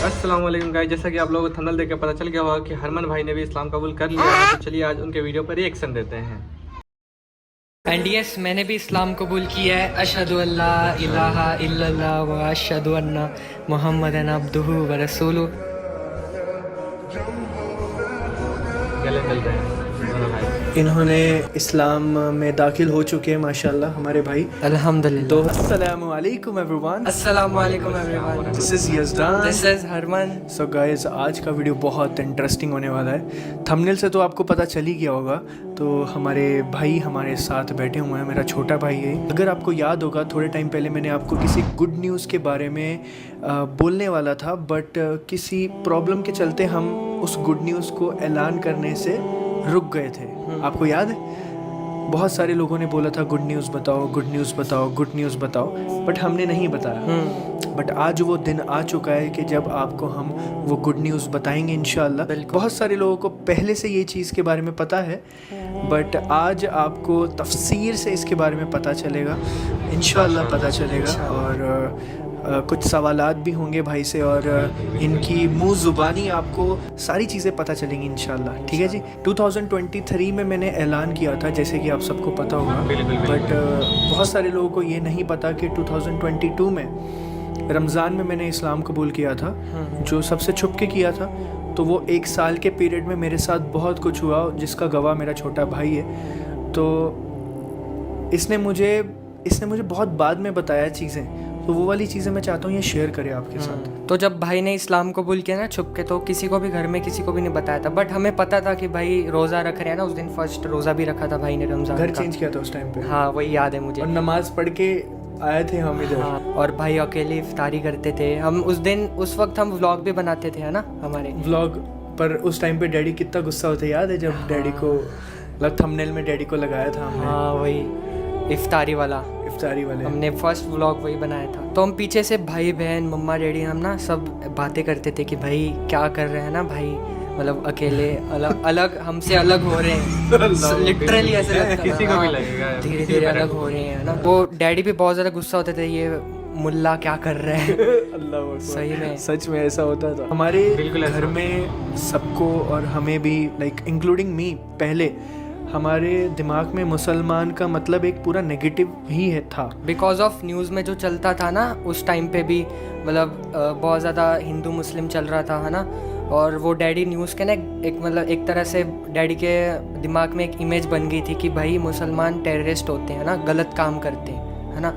अस्सलाम वालेकुम गाइस, जैसा कि आप लोगों को थंबनेल देख के पता चल गया होगा कि हरमन भाई ने भी इस्लाम कबूल कर लिया है। तो चलिए आज उनके वीडियो पर रिएक्शन देते हैं। एंड यस, मैंने भी इस्लाम कबूल किया है। अशहदु अल्ला इलाहा इल्लल्लाह व अशहदु अन्ना मुहम्मदन अब्दुहु व रसूलुहु। गले मिल रहे हैं दोनों भाई। इन्होंने इस्लाम में दाखिल हो चुके हैं माशाल्लाह हमारे भाई। अल्हम्दुलिल्लाह। तो अस्सलामु अलैकुम एवरीवन, अस्सलाम वालेकुम everyone, this is Yazdan. This is Harman. So guys, आज का वीडियो बहुत इंटरेस्टिंग होने वाला है। थंबनेल से तो आपको पता चल ही गया होगा। तो हमारे भाई हमारे साथ बैठे हुए हैं, मेरा छोटा भाई है। अगर आपको याद होगा, थोड़े टाइम पहले मैंने आपको किसी गुड न्यूज़ के बारे में बोलने वाला था, बट किसी प्रॉब्लम के चलते हम उस गुड न्यूज़ को ऐलान करने से रुक गए थे। आपको याद है? बहुत सारे लोगों ने बोला था गुड न्यूज़ बताओ, गुड न्यूज़ बताओ, गुड न्यूज़ बताओ, बट हमने नहीं बताया। बट आज वो दिन आ चुका है कि जब आपको हम वो गुड न्यूज़ बताएंगे इंशाल्लाह। बहुत सारे लोगों को पहले से ये चीज़ के बारे में पता है, बट आज आपको तफसीर से इसके बारे में पता चलेगा, इंशाल्लाह पता चलेगा। और कुछ सवालात भी होंगे भाई से, और इनकी मुँह ज़ुबानी आपको सारी चीज़ें पता चलेंगी इंशाल्लाह। ठीक है जी। 2023 में मैंने ऐलान किया था, जैसे कि आप सबको पता होगा, बट बहुत सारे लोगों को ये नहीं पता कि 2022 में रमज़ान में मैंने इस्लाम कबूल किया था, जो सबसे छुप के किया था। तो वो 1 साल के पीरियड में मेरे साथ बहुत कुछ हुआ, जिसका गवाह मेरा छोटा भाई है। तो इसने मुझे बहुत बाद में बताया चीज़ें, तो वो वाली चीज़ें मैं चाहता हूँ ये शेयर करें आपके साथ। तो जब भाई ने इस्लाम कबूल किया ना छुप के, तो किसी को भी घर में किसी को भी नहीं बताया था, बट हमें पता था कि भाई रोज़ा रख रहे हैं ना। उस दिन फर्स्ट रोज़ा भी रखा था भाई ने रमज़ान घर का। चेंज किया था उस टाइम पे। हाँ, वही याद है मुझे। और नमाज पढ़ के आए थे हम इधर। हाँ, और भाई अकेले इफ्तारी करते थे हम उस वक्त हम व्लॉग भी बनाते थे, है ना हमारे व्लॉग पर। उस टाइम पे डैडी कितना गुस्सा होता है, याद है जब डैडी को मतलब थंबनेल में डैडी को लगाया था हमने। हाँ, वही इफ्तारी वाले हमने फर्स्ट व्लॉग वही बनाया था। तो हम पीछे से भाई बहन मम्मा डैडी हम ना सब बातें करते थे कि भाई क्या कर रहे हैं ना भाई, मतलब अकेले अलग हमसे अलग हो रहे हैं। लिटरली ऐसे लगता था, किसी को भी लगेगा धीरे धीरे अलग हो रहे हैं ना। वो डैडी भी बहुत ज़्यादा गुस्सा होते थे, ये मुल्ला क्या कर रहे हैं। अल्लाह अकबर। सही में सच में ऐसा होता था हमारे घर में सबको, और हमें भी, लाइक इंक्लूडिंग मी। पहले हमारे दिमाग में मुसलमान का मतलब एक पूरा नेगेटिव ही है था, बिकॉज ऑफ न्यूज़ में जो चलता था ना उस टाइम पे भी, मतलब बहुत ज़्यादा हिंदू मुस्लिम चल रहा था, है ना। और वो डैडी न्यूज़ के ना एक मतलब एक तरह से डैडी के दिमाग में एक इमेज बन गई थी कि भाई मुसलमान टेररिस्ट होते हैं ना, गलत काम करते हैं, है ना।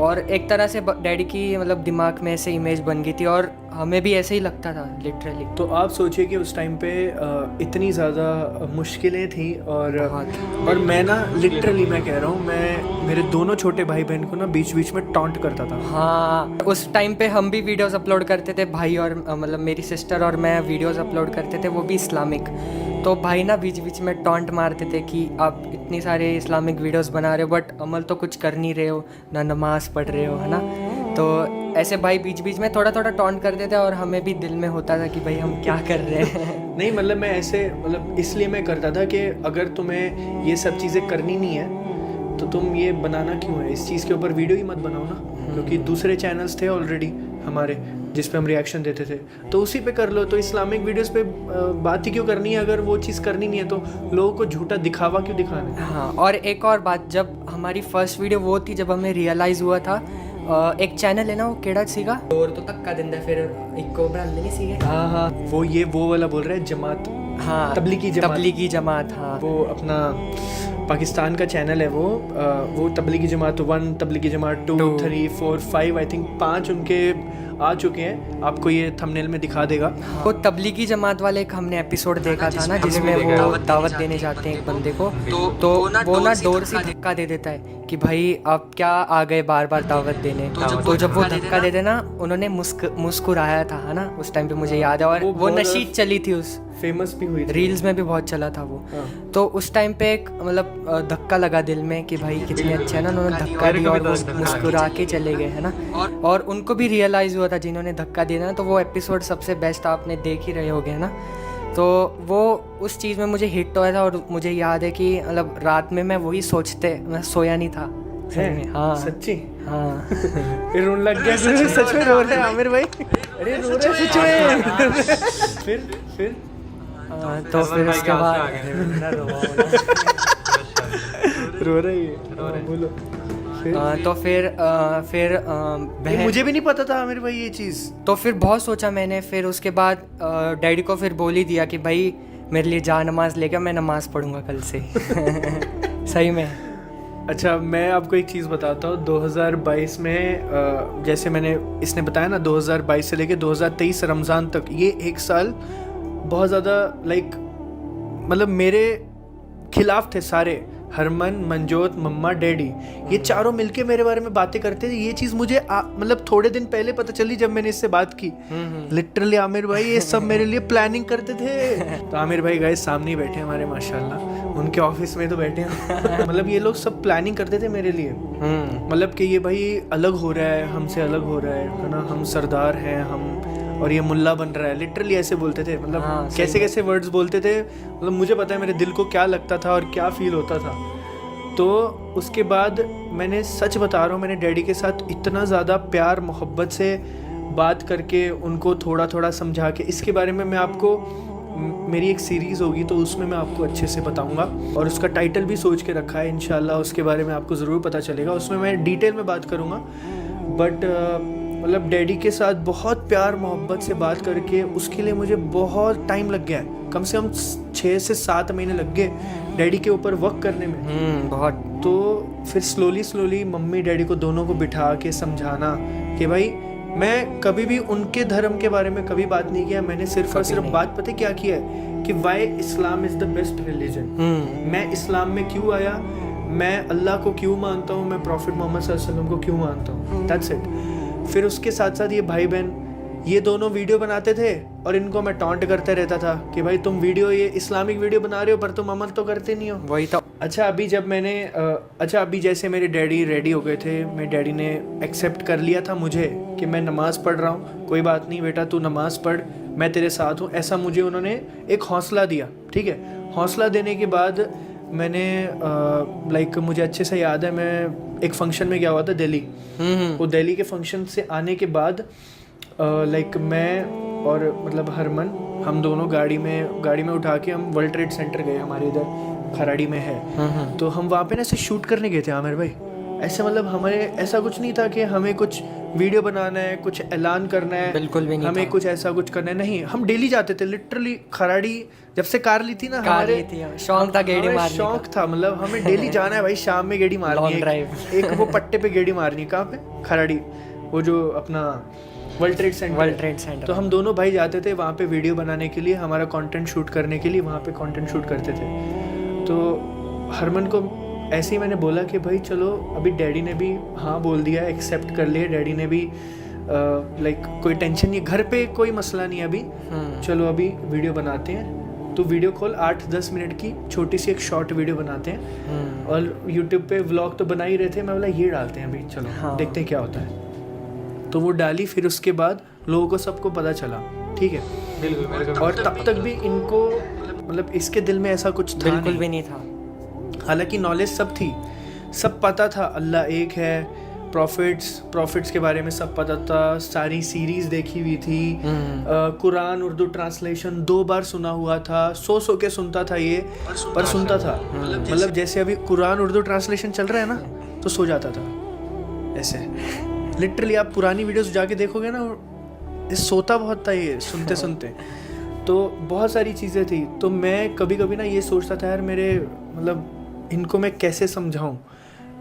और एक तरह से डैडी की मतलब दिमाग में ऐसे इमेज बन गई थी, और हमें भी ऐसे ही लगता था लिटरली। तो आप सोचिए कि उस टाइम पे इतनी ज़्यादा मुश्किलें थी, और मैं ना लिटरली मैं कह रहा हूँ, मैं मेरे दोनों छोटे भाई बहन को ना बीच बीच में टॉन्ट करता था। हाँ, उस टाइम पे हम भी वीडियोस अपलोड करते थे भाई, और मतलब मेरी सिस्टर और मैं वीडियोस अपलोड करते थे, वो भी इस्लामिक। तो भाई ना बीच बीच में टॉन्ट मारते थे कि आप इतनी सारे इस्लामिक वीडियोस बना रहे हो बट अमल तो कुछ कर नहीं रहे हो, ना नमाज पढ़ रहे हो, है ना। तो ऐसे भाई बीच बीच में थोड़ा थोड़ा टॉन्ट करते थे, और हमें भी दिल में होता था कि भाई हम क्या कर रहे हैं। नहीं मतलब मैं ऐसे मतलब इसलिए मैं करता था कि अगर तुम्हें ये सब चीज़ें करनी नहीं है तो तुम ये बनाना क्यों है, इस चीज़ के ऊपर वीडियो ही मत बनाओ ना। क्योंकि दूसरे चैनल्स थे ऑलरेडी हमारे जिस पे हम रिएक्शन देते थे, तो उसी पे कर लो। तो इस्लामिक वीडियोस पे बात ही क्यों करनी है, अगर वो चीज़ करनी नहीं है तो लोगों को झूठा दिखावा क्यों दिखाना है। हाँ, और एक और बात, जब हमारी फर्स्ट वीडियो वो थी जब हमें रियलाइज़ हुआ था, एक चैनल है ना वो केड़ा सीगा और तो तक का दिन फिर एक को बनाने नहीं सीगे। हाँ, वो वाला बोल रहे हैं जमात। हाँ, तबलीगी जमात। हाँ, वो अपना पाकिस्तान का चैनल है वो तबलीगी जमात 1, तबलीगी जमात 2, 3, 4, 5 आई थिंक 5 उनके आ चुके हैं। आपको ये थंबनेल में दिखा देगा। वो तबलीगी जमात वाले एक हमने एपिसोड देखा था ना, जिसमें वो दावत देने जाते हैं एक बंदे को, तो वो ना डोर से धक्का दे देता है कि भाई आप क्या आ गए बार बार दावत देने। तो जब वो धक्का दे देना, उन्होंने मुस्कुराया था, है ना, उस टाइम पे मुझे याद है। और वो नशीद चली थी, उस फेमस भी हुई थी, रील्स में भी बहुत चला था वो। तो उस टाइम पे एक मतलब धक्का लगा दिल में कि भाई कितने अच्छे है ना, उन्होंने धक्का दिया और वो मुस्कुरा के चले गए, है ना। और उनको भी रियलाइज़ हुआ था जिन्होंने धक्का दिया ना, तो वो एपिसोड सबसे बेस्ट आपने देख ही रहे होगे, है ना। तो वो उस चीज़ में मुझे हिट हुआ था, और मुझे याद है कि मतलब रात में मैं वही सोचते मैं सोया नहीं था। हाँ, हाँ सच्ची। हाँ फिर रोने लग गया। सच में रो रहे हैं आमिर भाई? अरे रो रहे हैं सच में? फिर तो फिर उसके बाद रो रही है, बोलो। तो फिर ये बहन, मुझे भी नहीं पता था आमिर भाई ये चीज़। तो फिर बहुत सोचा मैंने। फिर उसके बाद डैडी को फिर बोल ही दिया कि भाई मेरे लिए जा नमाज लेके, मैं नमाज पढ़ूंगा कल से। सही में। अच्छा, मैं आपको एक चीज़ बताता हूँ। 2022 में जैसे मैंने इसने बताया ना, 2022 से लेके 2023 रमज़ान तक, ये एक साल बहुत ज़्यादा मतलब मेरे खिलाफ थे सारे। हरमन, मंजोत, मम्मा, डैडी, ये चारों मिलके मेरे बारे में बातें करते थे। ये चीज़ मुझे मतलब थोड़े दिन पहले पता चली जब मैंने इससे बात की। लिटरली आमिर भाई ये सब मेरे लिए प्लानिंग करते थे। तो आमिर भाई गए सामने ही बैठे हमारे, माशाल्लाह, उनके ऑफिस में तो बैठे हैं। मतलब ये लोग सब प्लानिंग करते थे मेरे लिए। मतलब कि ये भाई अलग हो रहा है, हमसे अलग हो रहा है ना, हम सरदार हैं हम, और ये मुल्ला बन रहा है। लिटरली ऐसे बोलते थे। मतलब कैसे कैसे वर्ड्स बोलते थे। मतलब मुझे पता है मेरे दिल को क्या लगता था और क्या फील होता था। तो उसके बाद मैंने, सच बता रहा हूँ, मैंने डैडी के साथ इतना ज़्यादा प्यार मोहब्बत से बात करके, उनको थोड़ा थोड़ा समझा के, इसके बारे में मैं आपको, मेरी एक सीरीज़ होगी तो उसमें मैं आपको अच्छे से बताऊंगा, और उसका टाइटल भी सोच के रखा है इंशाल्लाह। उसके बारे में आपको ज़रूर पता चलेगा, उसमें मैं डिटेल में बात करूँगा। बट मतलब डैडी के साथ बहुत प्यार मोहब्बत से बात करके, उसके लिए मुझे बहुत टाइम लग गया है। कम से कम 6 से 7 महीने लग गए डैडी के ऊपर वर्क करने में। बहुत। तो फिर स्लोली मम्मी डैडी को दोनों को बिठा के समझाना कि भाई, मैं कभी भी उनके धर्म के बारे में कभी बात नहीं किया। मैंने सिर्फ और सिर्फ बात पता क्या किया है कि why Islam is the best religion. मैं इस्लाम में क्यों आया, मैं अल्लाह को क्यों मानता हूँ, मैं प्रॉफिट मोहम्मद सल्लल्लाहु अलैहि वसल्लम को क्यों मानता हूँ। That's it. फिर उसके साथ साथ ये भाई बहन, ये दोनों वीडियो बनाते थे और इनको मैं टॉन्ट करते रहता था कि भाई तुम वीडियो, ये इस्लामिक वीडियो बना रहे हो पर तुम अमल तो करते नहीं हो। वही तो। अच्छा अभी जब मैंने अभी जैसे मेरे डैडी रेडी हो गए थे, मेरे डैडी ने एक्सेप्ट कर लिया था मुझे कि मैं नमाज़ पढ़ रहा हूँ, कोई बात नहीं बेटा तू नमाज़ पढ़, मैं तेरे साथ हूँ, ऐसा मुझे उन्होंने एक हौसला दिया। ठीक है, हौसला देने के बाद मैंने लाइक मुझे अच्छे से याद है, मैं एक फंक्शन में गया हुआ था दिल्ली। वो दिल्ली के फंक्शन से आने के बाद लाइक मैं और मतलब हरमन, हम दोनों गाड़ी में उठा के हम वर्ल्ड ट्रेड सेंटर गए, हमारे इधर खराड़ी में है। तो हम वहाँ पे ना ऐसे शूट करने गए थे आमिर भाई। ऐसे मतलब हमारे ऐसा कुछ नहीं था कि हमें कुछ वीडियो बनाना है, कुछ ऐलान करना है, बिल्कुल भी नहीं हमें था। कुछ ऐसा कुछ करना है, नहीं। हम डेली जाते थे लिटरली खराड़ी। जब से कार ली थी ना, हमारे शौक था गेड़ी मारने का। शौक था, मतलब हमें डेली जाना है भाई, शाम में गेड़ी मारनी है। एक वो पट्टे पे गेड़ी मारनी है। कहाँ पे? खराड़ी, वो जो अपना वर्ल्ड ट्रेड सेंटर। तो हम दोनों भाई जाते थे वहाँ पे वीडियो बनाने के लिए, हमारा कंटेंट शूट करने के लिए वहाँ पे कंटेंट शूट करते थे। तो हरमन को ऐसे ही मैंने बोला कि भाई चलो, अभी डैडी ने भी हाँ बोल दिया, एक्सेप्ट कर लिया डैडी ने भी, लाइक कोई टेंशन नहीं, घर पे कोई मसला नहीं अभी, चलो अभी वीडियो बनाते हैं। तो वीडियो कॉल 8-10 मिनट की छोटी सी एक शॉर्ट वीडियो बनाते हैं, और यूट्यूब पे व्लॉग तो बना ही रहे थे, मैं बोला ये डालते हैं अभी, चलो देखते हैं क्या होता है। तो वो डाली, फिर उसके बाद लोगों को सबको पता चला। ठीक है, बिल्कुल। और तब तक भी इनको मतलब इसके दिल में ऐसा कुछ था बिल्कुल भी नहीं था। हालांकि नॉलेज सब थी, सब पता था, अल्लाह एक है, प्रॉफिट्स के बारे में सब पता था, सारी सीरीज देखी हुई थी, कुरान उर्दू ट्रांसलेशन 2 बार सुना हुआ था, सो के सुनता था ये, पर सुनता था। मतलब जैसे अभी कुरान उर्दू ट्रांसलेशन चल रहा है ना, तो सो जाता था ऐसे। लिटरली आप पुरानी वीडियोस जाके देखोगे ना, सोता बहुत था ये सुनते सुनते। तो बहुत सारी चीज़ें थी। तो मैं कभी कभी ना ये सोचता था यार, मेरे मतलब इनको मैं कैसे समझाऊं,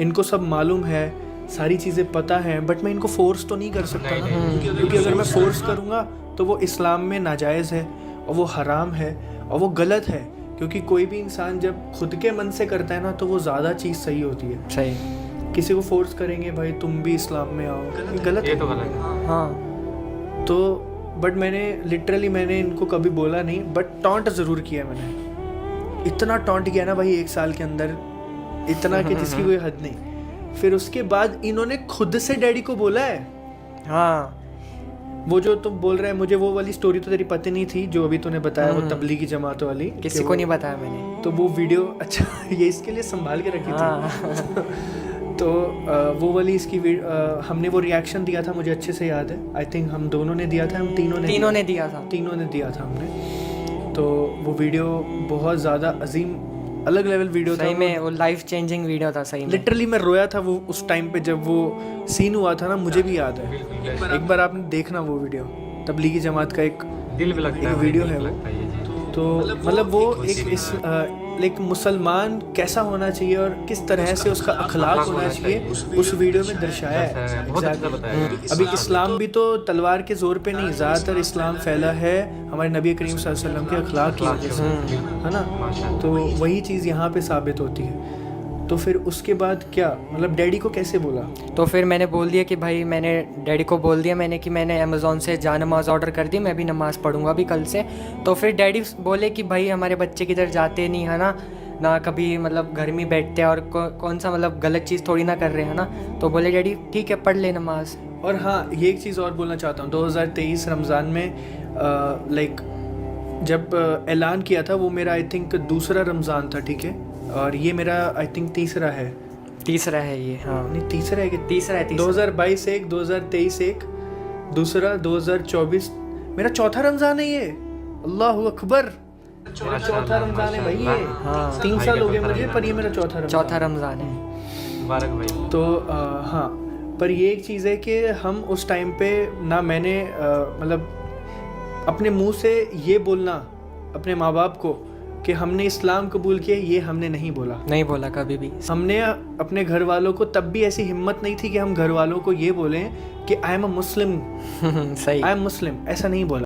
इनको सब मालूम है, सारी चीज़ें पता हैं, बट मैं इनको फोर्स तो नहीं कर सकता ना, क्योंकि अगर मैं फोर्स करूँगा तो वो इस्लाम में नाजायज़ है और वो हराम है और वो गलत है। क्योंकि कोई भी इंसान जब खुद के मन से करता है ना, तो वो ज़्यादा चीज़ सही होती है। सही। किसी को फोर्स करेंगे भाई तुम भी इस्लाम में आओ, ये गलत है। तो गलत है। हाँ। तो बट मैंने इनको कभी बोला नहीं, बट टॉन्ट ज़रूर किया मैंने। इतना टॉन्ट किया ना भाई 1 साल के अंदर, इतना कि जिसकी कोई हद नहीं। फिर उसके बाद इन्होंने खुद से डैडी को बोला है। हाँ, वो जो तुम बोल रहे हैं, मुझे वो वाली स्टोरी तो तेरी पता नहीं थी जो अभी तूने बताया, वो तबलीगी जमात वाली, किसी को नहीं बताया मैंने। तो वो वीडियो, अच्छा ये इसके लिए संभाल के रखी थी। तो वो वाली इसकी हमने वो रिएक्शन दिया था, मुझे अच्छे से याद है। आई थिंक हम दोनों ने दिया था, हम तीनों ने दिया था हमने। तो वो वीडियो बहुत ज़्यादा अजीम अलग लेवल वीडियो था, सही में वो लाइफ चेंजिंग वीडियो था सही में। लिटरली मैं रोया था वो उस टाइम पे जब वो सीन हुआ था ना, मुझे भी याद है। एक बार आपने देखना वो वीडियो, तबलीगी जमात का एक दिल भी लगता है, वीडियो दिल है लगता है ये जी। तो मतलब वो एक मुसलमान कैसा होना चाहिए और किस तरह से उसका अखलाक होना चाहिए उस वीडियो में दर्शाया है। बहुत अच्छा बताया है। अभी इस्लाम भी तो तलवार के जोर पे नहीं, ज़्यादातर इस्लाम फैला है हमारे नबी करीम सल्लल्लाहु अलैहि वसल्लम के अखलाक की वजह से, है ना। तो वही चीज़ यहाँ पे साबित होती है। तो फिर उसके बाद क्या, मतलब डैडी को कैसे बोला? तो फिर मैंने बोल दिया कि भाई, मैंने डैडी को बोल दिया मैंने कि मैंने अमेज़ॉन से जा नमाज़ ऑर्डर कर दी, मैं भी नमाज़ पढ़ूंगा अभी कल से। तो फिर डैडी बोले कि भाई हमारे बच्चे किधर जाते नहीं है ना कभी मतलब घर में बैठते हैं और कौन सा मतलब गलत चीज़ थोड़ी ना कर रहे हैं ना। तो बोले डैडी ठीक है पढ़ ले नमाज। और हाँ, ये एक चीज़ और बोलना चाहता हूँ, 2023 रमज़ान में लाइक जब ऐलान किया था वो मेरा आई थिंक दूसरा रमज़ान था, ठीक है, और ये मेरा आई थिंक तीसरा है ये। हाँ नहीं, तीसरा है कि तीसरा है। 2022 एक, 2023 एक, दूसरा 2024 मेरा चौथा रमज़ान है ये। अल्लाह अकबर, मेरा चौथा रमज़ान है भाई ये। हाँ 3 साल हो गए मुझे, पर ये मेरा चौथा रमज़ान है। मुबारक भाई। तो हाँ, पर ये एक चीज़ है कि हम उस टाइम पे ना मैंने मतलब अपने मुंह से ये बोलना अपने माँ बाप को कि हमने इस्लाम कबूल किया, ये हमने नहीं बोला कभी भी। हमने अपने घर वालों को तब भी ऐसी हिम्मत नहीं थी कि हम घर वालों को ये बोलें कि आई एम अ मुस्लिम, सही, आई एम मुस्लिम, ऐसा नहीं बोला।